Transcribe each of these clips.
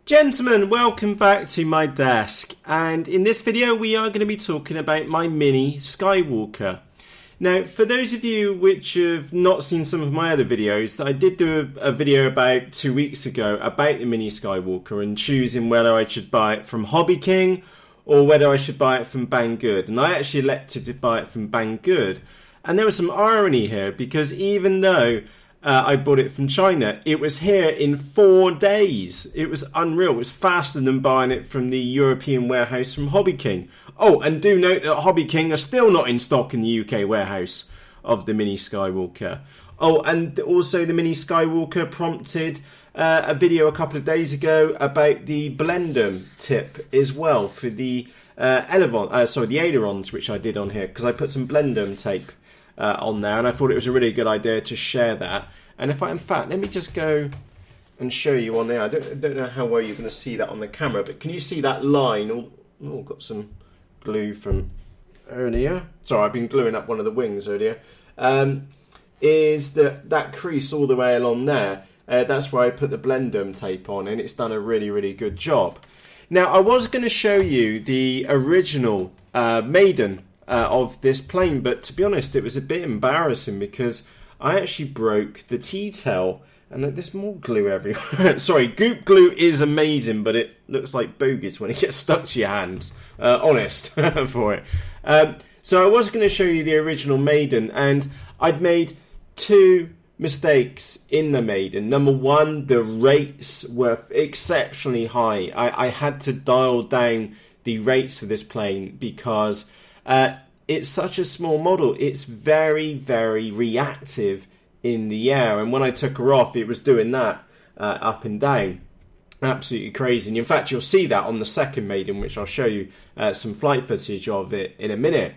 Gentlemen, welcome back to my desk, and in this video we are going to be talking about my Mini Skywalker. Now, for those of you which have not seen some of my other videos, I did do a video about 2 weeks ago about the Mini Skywalker and choosing whether I should buy it from Hobby King or whether I should buy it from Banggood, and I actually elected to buy it from Banggood. And there was some irony here, because even though I bought it from China, it was here in 4 days. It was unreal. It was faster than buying it from the European warehouse from Hobby King. Oh, and do note that Hobby King are still not in stock in the UK warehouse of the Mini Skywalker. Oh, and also the Mini Skywalker prompted a video a couple of days ago about the Blenderm tip as well for the ailerons, which I did on here, because I put some Blenderm tape on there, and I thought it was a really good idea to share that. And in fact, let me just go and show you on there. I don't know how well you're going to see that on the camera, but can you see that line? Oh, got some glue from earlier. Sorry, I've been gluing up one of the wings earlier. Is that crease all the way along there? That's where I put the Blenderm tape on, and it's done a really, really good job. Now, I was going to show you the original Maiden of this plane, but to be honest, it was a bit embarrassing because I actually broke the T-tail, and there's more glue everywhere. Sorry, goop glue is amazing, but it looks like bogies when it gets stuck to your hands. Honest for it. So I was going to show you the original Maiden, and I'd made 2 mistakes in the Maiden. Number one, the rates were exceptionally high. I had to dial down the rates for this plane because it's such a small model. It's very, very reactive in the air, and when I took her off, it was doing that up and down. Absolutely crazy. And in fact, you'll see that on the second Maiden, which I'll show you some flight footage of it in a minute.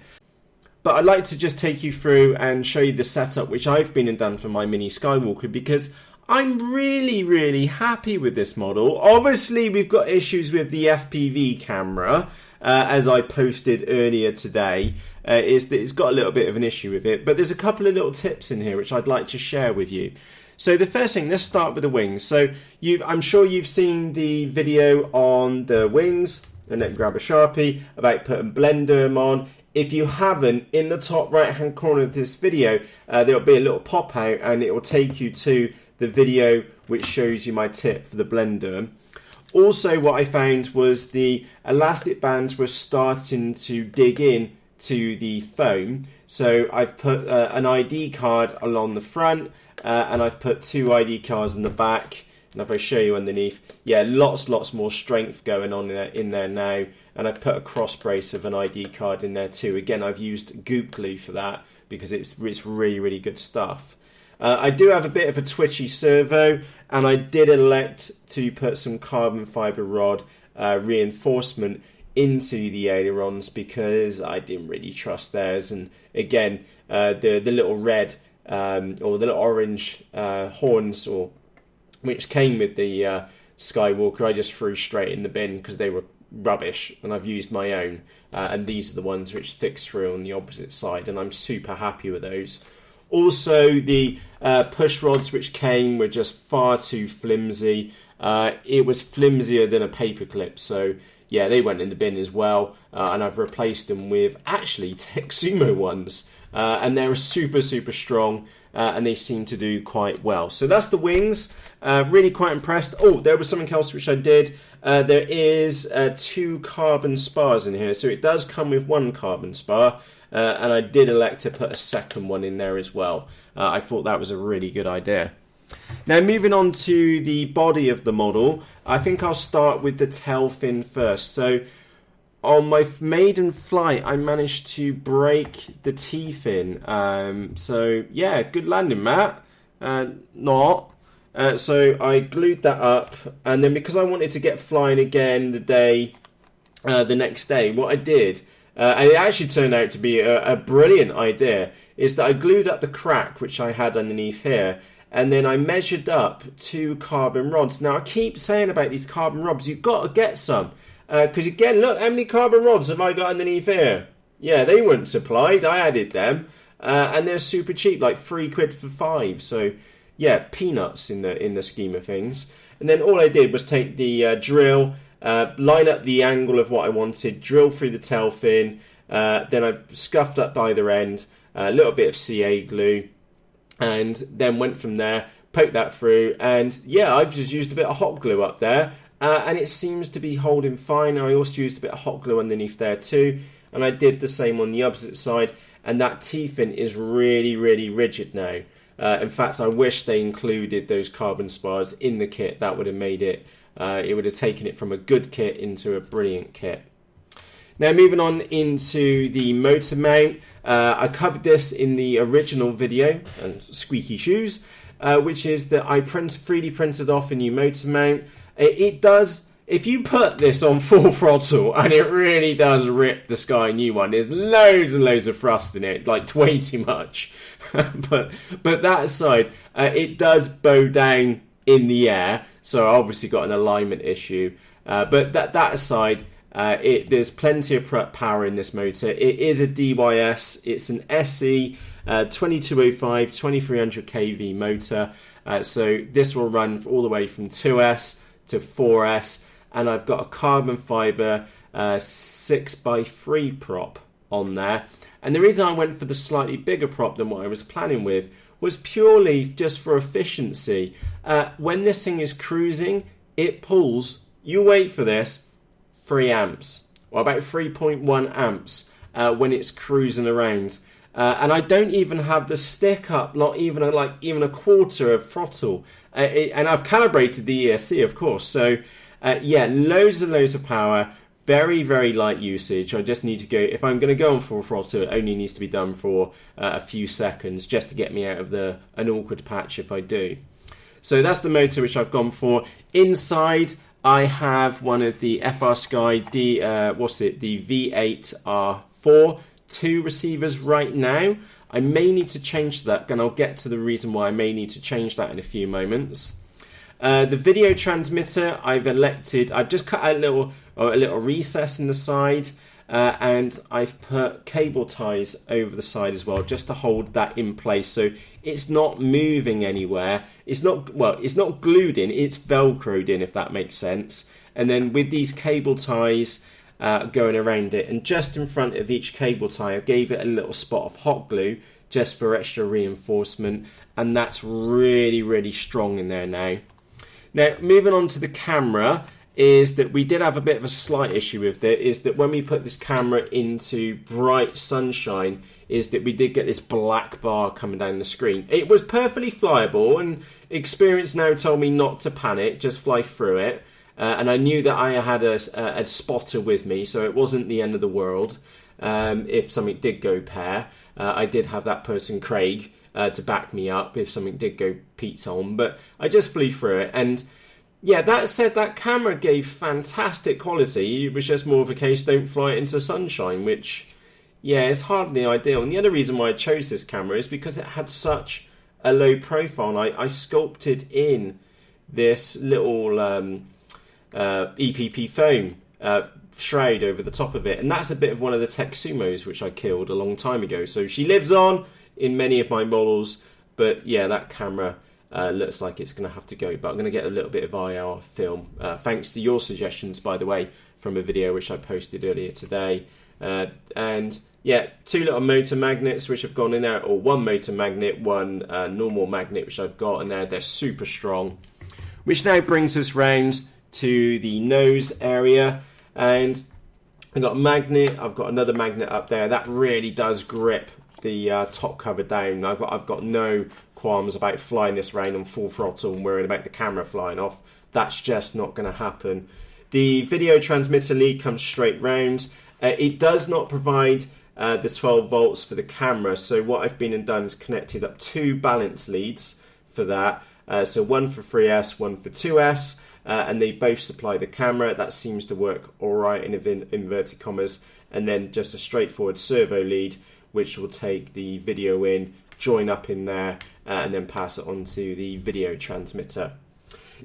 But I'd like to just take you through and show you the setup which I've been and done for my Mini Skywalker, because I'm really, really happy with this model. Obviously, we've got issues with the FPV camera, as I posted earlier today. Is that it's got a little bit of an issue with it, but there's a couple of little tips in here which I'd like to share with you. So the first thing, let's start with the wings. So I'm sure you've seen the video on the wings, and then grab a Sharpie, about putting Blenderm on. If you haven't, in the top right hand corner of this video, there'll be a little pop out, and it will take you to the video which shows you my tip for the Blenderm. Also, what I found was the elastic bands were starting to dig in to the foam. So I've put an ID card along the front, and I've put 2 ID cards in the back. And if I show you underneath, yeah, lots more strength going on in there now. And I've put a cross brace of an ID card in there too. Again, I've used goop glue for that because it's really, really good stuff. I do have a bit of a twitchy servo, and I did elect to put some carbon fibre rod reinforcement into the ailerons because I didn't really trust theirs. And again, the little red or the little orange horns, or which came with the Skywalker, I just threw straight in the bin because they were rubbish, and I've used my own. And these are the ones which fix through on the opposite side, and I'm super happy with those. Also, the push rods which came were just far too flimsy. It was flimsier than a paperclip, so yeah, they went in the bin as well. And I've replaced them with actually Texumo ones, and they're super strong, and they seem to do quite well. So that's the wings. Really quite impressed. Oh, there was something else which I did. There is 2 carbon spars in here, so it does come with 1 carbon spar. And I did elect to put a second one in there as well. I thought that was a really good idea. Now, moving on to the body of the model, I think I'll start with the tail fin first. So on my maiden flight, I managed to break the T-fin. So yeah, good landing, Matt. Not. So I glued that up, and then because I wanted to get flying again the next day, what I did, and it actually turned out to be a brilliant idea, is that I glued up the crack which I had underneath here, and then I measured up 2 carbon rods. Now, I keep saying about these carbon rods, you've got to get some, because again, look, how many carbon rods have I got underneath here? Yeah, they weren't supplied, I added them, and they're super cheap, like £3 for 5, so yeah, peanuts in the scheme of things. And then all I did was take the drill, line up the angle of what I wanted, drill through the tail fin, then I scuffed up either end, a little bit of CA glue, and then went from there, poked that through, and yeah, I've just used a bit of hot glue up there, and it seems to be holding fine. I also used a bit of hot glue underneath there too, and I did the same on the opposite side, and that T-fin is really, really rigid now. In fact, I wish they included those carbon spars in the kit. That would have made it, it would have taken it from a good kit into a brilliant kit. Now moving on into the motor mount, I covered this in the original video, and squeaky shoes, which is that I 3D printed off a new motor mount. It does, if you put this on full throttle, and it really does rip the sky new one. There's loads and loads of thrust in it, like way too much. but that aside, it does bow down in the air, so I obviously got an alignment issue. But that aside, there's plenty of power in this motor. It is a DYS. It's an SE 2205 2300 kV motor. So this will run all the way from 2S to 4S, and I've got a carbon fiber 6x3 prop on there. And the reason I went for the slightly bigger prop than what I was planning with was purely just for efficiency. When this thing is cruising, it pulls, you wait for this, 3 amps, or about 3.1 amps when it's cruising around. And I don't even have the stick up, not even a quarter of throttle. And I've calibrated the ESC, of course. So yeah, loads and loads of power, very, very light usage. I just need to go, if I'm going to go on full throttle, it only needs to be done for a few seconds just to get me out of an awkward patch if I do. So that's the motor which I've gone for. Inside, I have one of the FR Sky the V8R4 2 receivers right now. I may need to change that, and I'll get to the reason why I may need to change that in a few moments. The video transmitter, I've just cut out a little recess in the side, and I've put cable ties over the side as well, just to hold that in place, so it's not moving anywhere. It's not glued in, it's velcroed in, if that makes sense. And then with these cable ties going around it, and just in front of each cable tie, I gave it a little spot of hot glue just for extra reinforcement, and that's really, really strong in there now. Now, moving on to the camera, is that we did have a bit of a slight issue with it, is that when we put this camera into bright sunshine, is that we did get this black bar coming down the screen. It was perfectly flyable, and experience now told me not to panic, just fly through it. And I knew that I had a spotter with me, so it wasn't the end of the world. If something did go pear, I did have that person, Craig, to back me up if something did go Pete's on. But I just flew through it, and yeah, that said, that camera gave fantastic quality. It was just more of a case, don't fly it into sunshine, which, yeah, is hardly ideal. And the other reason why I chose this camera is because it had such a low profile. I sculpted in this little EPP foam shroud over the top of it, and that's a bit of one of the Texumos which I killed a long time ago. So she lives on in many of my models, but yeah, that camera looks like it's going to have to go, but I'm going to get a little bit of IR film, thanks to your suggestions, by the way, from a video which I posted earlier today. And yeah, 2 little motor magnets which have gone in there, or 1 motor magnet, 1 normal magnet which I've got in there. They're super strong, which now brings us round to the nose area, and I've got a magnet. I've got another magnet up there that really does grip the top cover down. I've got no qualms about flying this around on full throttle and worrying about the camera flying off. That's just not going to happen. The video transmitter lead comes straight round. It does not provide the 12 volts for the camera, so what I've been and done is connected up 2 balance leads for that. So 1 for 3S, 1 for 2S, and they both supply the camera. That seems to work alright in inverted commas. And then just a straightforward servo lead, which will take the video in, join up in there, and then pass it on to the video transmitter.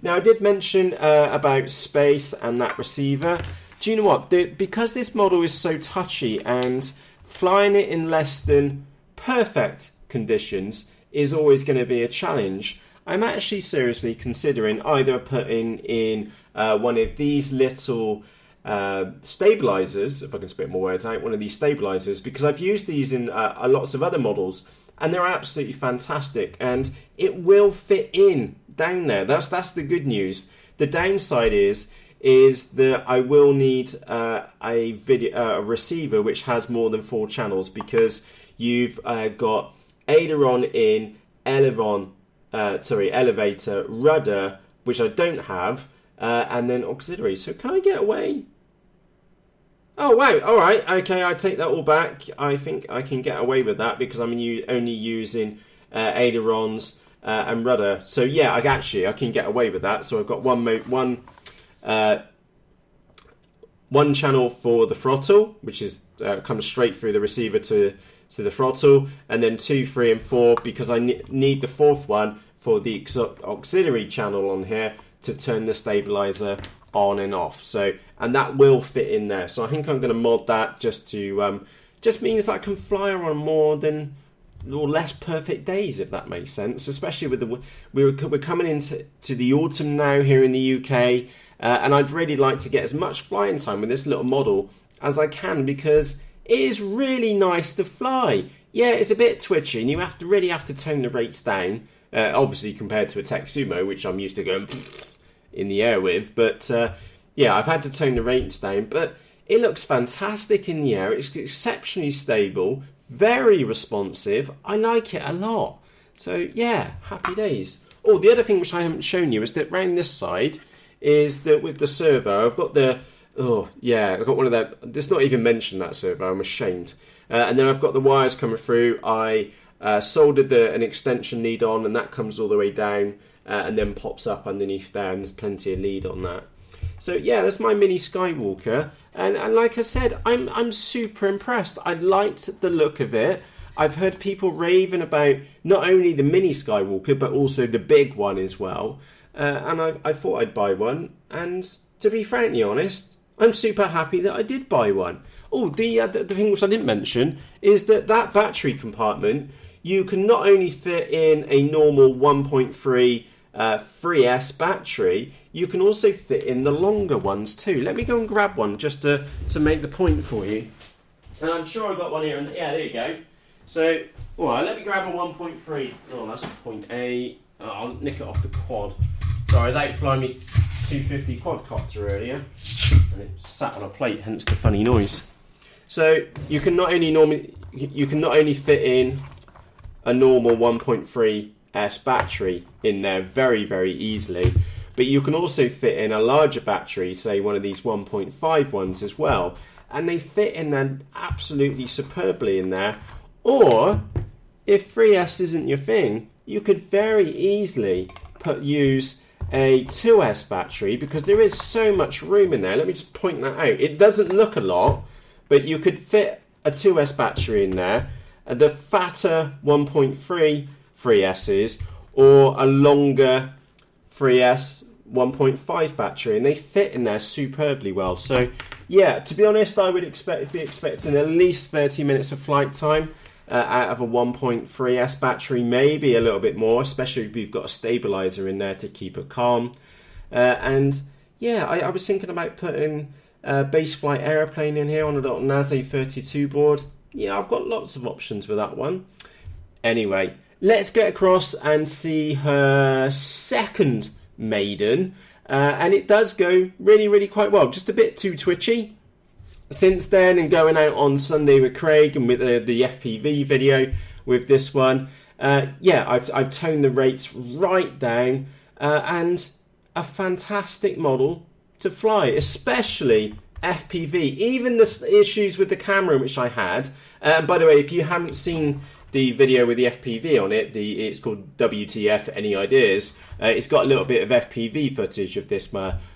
Now, I did mention about space and that receiver. Do you know what? Because this model is so touchy, and flying it in less than perfect conditions is always going to be a challenge, I'm actually seriously considering either putting in one of these little stabilizers, if I can spit more words out, one of these stabilizers, because I've used these in lots of other models, and they're absolutely fantastic, and it will fit in down there. That's the good news. The downside is that I will need a receiver which has more than 4 channels, because you've got aileron in, elevator, rudder, which I don't have, and then auxiliary. So can I get away? Oh wow, alright, okay, I take that all back. I think I can get away with that because I'm only using ailerons and rudder. So yeah, I can get away with that. So I've got one channel for the throttle, which is comes straight through the receiver to the throttle, and then 2, 3 and 4, because I need the 4th one for the auxiliary channel on here to turn the stabilizer on and off. So, and that will fit in there. So I think I'm going to mod that just to just means I can fly on more than or less perfect days, if that makes sense. Especially with we're coming into the autumn now here in the UK, and I'd really like to get as much flying time with this little model as I can, because it is really nice to fly. Yeah, it's a bit twitchy, and you really have to tone the rates down. Obviously, compared to a Texumo, which I'm used to going in the air with, but yeah, I've had to tone the rates down, but it looks fantastic in the air. It's exceptionally stable, very responsive. I like it a lot. So yeah, happy days. Oh, the other thing which I haven't shown you is that round this side is that with the servo, I've got the I've got one of that. It's not even mentioned, that servo. I'm ashamed. And then I've got the wires coming through. I soldered an extension lead on, and that comes all the way down and then pops up underneath there, and there's plenty of lead on that. So yeah, that's my Mini Skywalker, and like I said, I'm super impressed. I liked the look of it. I've heard people raving about not only the Mini Skywalker but also the big one as well, and I thought I'd buy one. And to be frankly honest, I'm super happy that I did buy one. Oh, the thing which I didn't mention is that battery compartment, you can not only fit in a normal 1.3 3S battery, you can also fit in the longer ones too. Let me go and grab one just to make the point for you. And I'm sure I've got one here. Yeah, there you go. So, alright, let me grab a 1.3. Oh, that's 0.8. Oh, I'll nick it off the quad. Sorry, I was out flying me 250 quadcopter earlier, and it sat on a plate, hence the funny noise. So you can not only fit in a normal 1.3S battery in there very, very easily, but you can also fit in a larger battery, say one of these 1.5 ones as well, and they fit in there absolutely superbly in there. Or if 3S isn't your thing, you could very easily use a 2S battery, because there is so much room in there. Let me just point that out. It doesn't look a lot, but you could fit a 2S battery in there, the fatter 1.3 3Ss, or a longer 3S 1.5 battery, and they fit in there superbly well. So yeah, to be honest, I would be expecting at least 30 minutes of flight time out of a 1.3S battery, maybe a little bit more, especially if you've got a stabilizer in there to keep it calm. And yeah, I was thinking about putting a base flight aeroplane in here on a little NASA 32 board. Yeah, I've got lots of options with that one. Anyway, let's get across and see her second Maiden. And it does go really, really quite well. Just a bit too twitchy since then, and going out on Sunday with Craig and with the FPV video with this one. Yeah, I've toned the rates right down, and a fantastic model to fly, especially FPV. Even the issues with the camera which I had, and by the way, if you haven't seen the video with the FPV on it, it's called WTF Any Ideas, it's got a little bit of FPV footage of this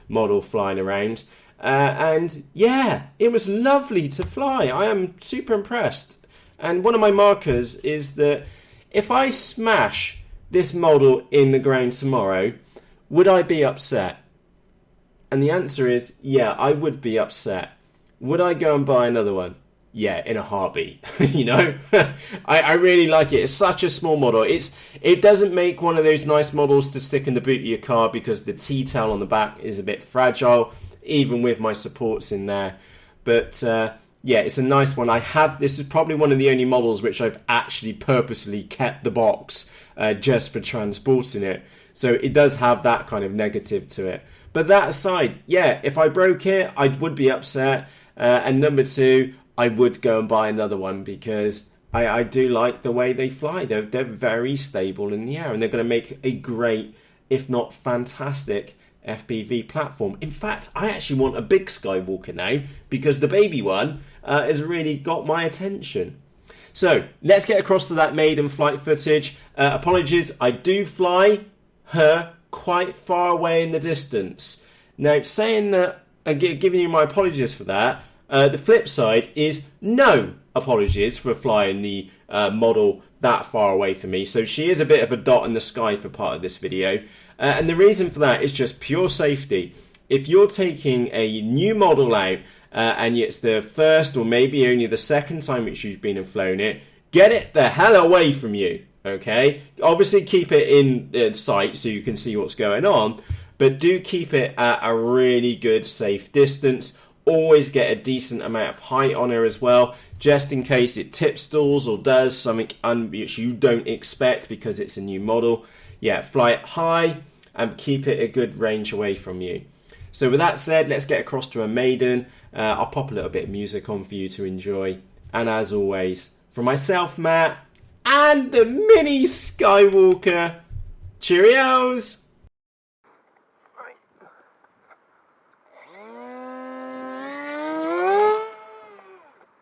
model flying around, and yeah, it was lovely to fly. I am super impressed, and one of my markers is that if I smash this model in the ground tomorrow, would I be upset? And the answer is yeah, I would be upset. Would I go and buy another one? yeah, in a heartbeat. You know, I really like it. It's such a small model. It doesn't make one of those nice models to stick in the boot of your car because the T-tail on the back is a bit fragile, even with my supports in there. But yeah, it's a nice one. This is probably one of the only models which I've actually purposely kept the box just for transporting it. So it does have that kind of negative to it. But that aside, yeah, if I broke it, I would be upset. And number two, I would go and buy another one because I do like the way they fly. They're very stable in the air, and they're going to make a great, if not fantastic, FPV platform. In fact, I actually want a big Skywalker now because the baby one has really got my attention. So let's get across to that maiden flight footage. Apologies, I do fly her quite far away in the distance. Now, saying that and giving you my apologies for that, the flip side is no apologies for flying the model that far away from me. So she is a bit of a dot in the sky for part of this video. And the reason for that is just pure safety. If you're taking a new model out and it's the first or maybe only the second time which you've been and flown it, get it the hell away from you. Okay? Obviously keep it in sight so you can see what's going on. But do keep it at a really good safe distance. Always get a decent amount of height on her as well, just in case it tip stalls or does something which you don't expect because it's a new model. Yeah, fly it high and keep it a good range away from you. So with that said, let's get across to a maiden. I'll pop a little bit of music on for you to enjoy. And as always, from myself, Matt, and the Mini Skywalker, cheerios!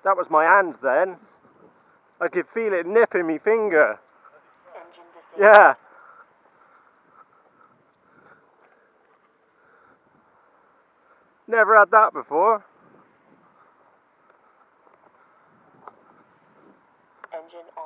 That was my hand then. I could feel it nipping my finger. Yeah. Never had that before. Engine on.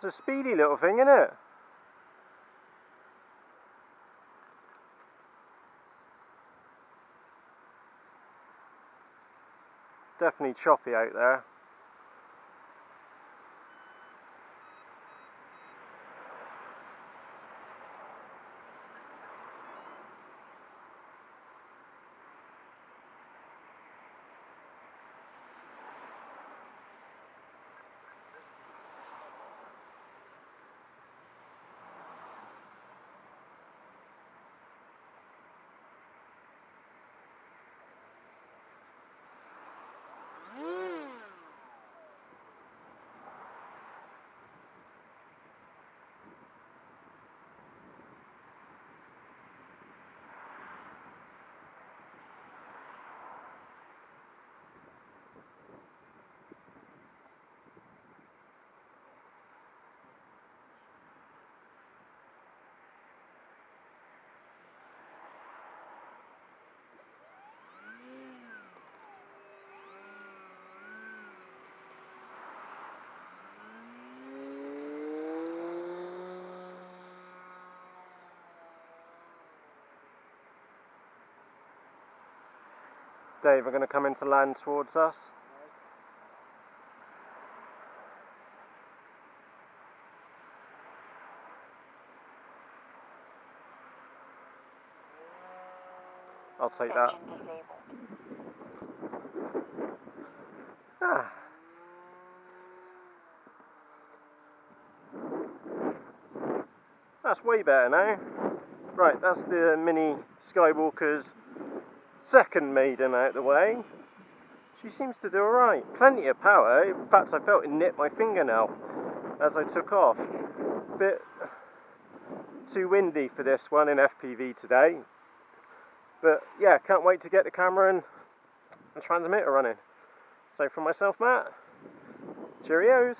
It's a speedy little thing, isn't it? Definitely choppy out there. Dave are going to come into land towards us. I'll take that. Ah. That's way better now. Right, that's the Mini Skywalker's second maiden out of the way. She seems to do alright. Plenty of power. In fact, I felt it nip my fingernail as I took off. Bit too windy for this one in FPV today. But yeah, can't wait to get the camera and transmitter running. So from myself, Matt, cheerios.